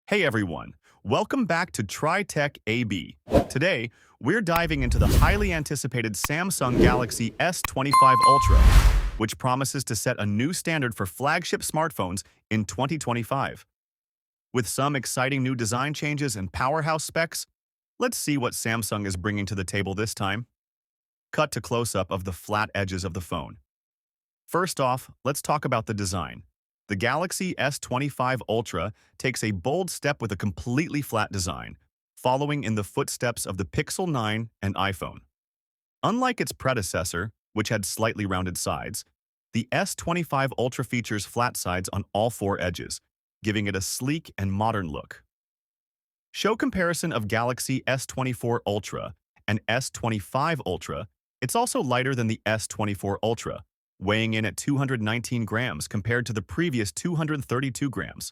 Hey everyone, welcome back to TriTech AB. Today, we're diving into the highly anticipated Samsung Galaxy S25 Ultra, which promises to set a new standard for flagship smartphones in 2025. With some exciting new design changes and powerhouse specs, let's see what Samsung is bringing to the table this time. Cut to close-up of the flat edges of the phone. First off, let's talk about the design. The Galaxy S25 Ultra takes a bold step with a completely flat design, following in the footsteps of the Pixel 9 and iPhone. Unlike its predecessor, which had slightly rounded sides, the S25 Ultra features flat sides on all four edges, giving it a sleek and modern look. Show comparison of Galaxy S24 Ultra and S25 Ultra. It's also lighter than the S24 Ultra, weighing in at 219 grams compared to the previous 232 grams.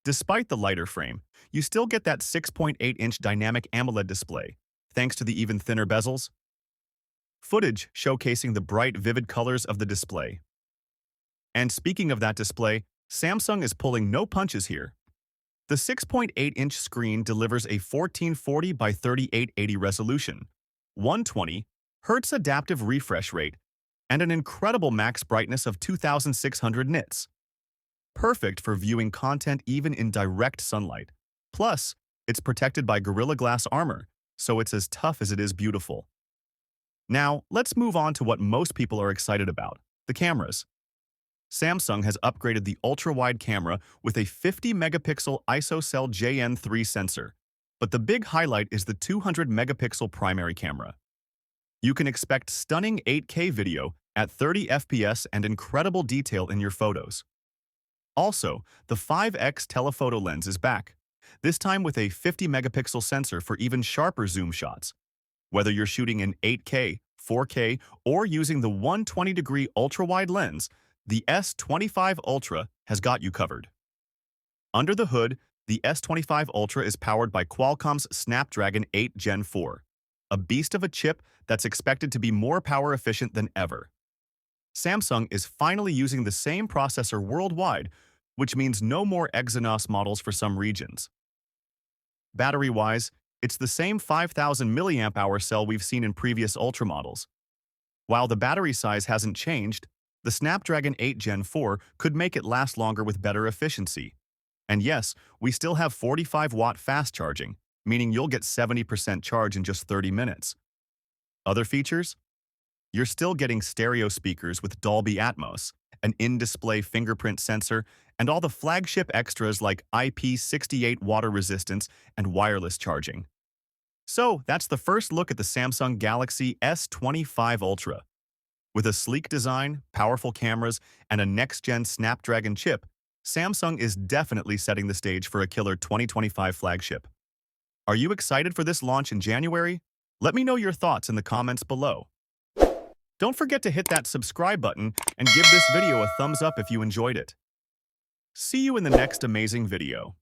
Despite the lighter frame, you still get that 6.8-inch dynamic AMOLED display, thanks to the even thinner bezels. Footage showcasing the bright, vivid colors of the display. And speaking of that display, Samsung is pulling no punches here. The 6.8-inch screen delivers a 1440 by 3880 resolution, 120 Hz adaptive refresh rate, and an incredible max brightness of 2600 nits. Perfect for viewing content even in direct sunlight. Plus, it's protected by Gorilla Glass armor, so it's as tough as it is beautiful. Now, let's move on to what most people are excited about, the cameras. Samsung has upgraded the ultra-wide camera with a 50-megapixel ISOCELL JN3 sensor, but the big highlight is the 200-megapixel primary camera. You can expect stunning 8K video at 30 FPS and incredible detail in your photos. Also, the 5x telephoto lens is back, this time with a 50-megapixel sensor for even sharper zoom shots. Whether you're shooting in 8K, 4K, or using the 120-degree ultra-wide lens, the S25 Ultra has got you covered. Under the hood, the S25 Ultra is powered by Qualcomm's Snapdragon 8 Gen 4, a beast of a chip that's expected to be more power efficient than ever. Samsung is finally using the same processor worldwide, which means no more Exynos models for some regions. Battery-wise, it's the same 5000 mAh cell we've seen in previous Ultra models. While the battery size hasn't changed, the Snapdragon 8 Gen 4 could make it last longer with better efficiency. And yes, we still have 45-watt fast charging, meaning you'll get 70% charge in just 30 minutes. Other features? You're still getting stereo speakers with Dolby Atmos, an in-display fingerprint sensor, and all the flagship extras like IP68 water resistance and wireless charging. So, that's the first look at the Samsung Galaxy S25 Ultra. With a sleek design, powerful cameras, and a next-gen Snapdragon chip, Samsung is definitely setting the stage for a killer 2025 flagship. Are you excited for this launch in January? Let me know your thoughts in the comments below. Don't forget to hit that subscribe button and give this video a thumbs up if you enjoyed it. See you in the next amazing video.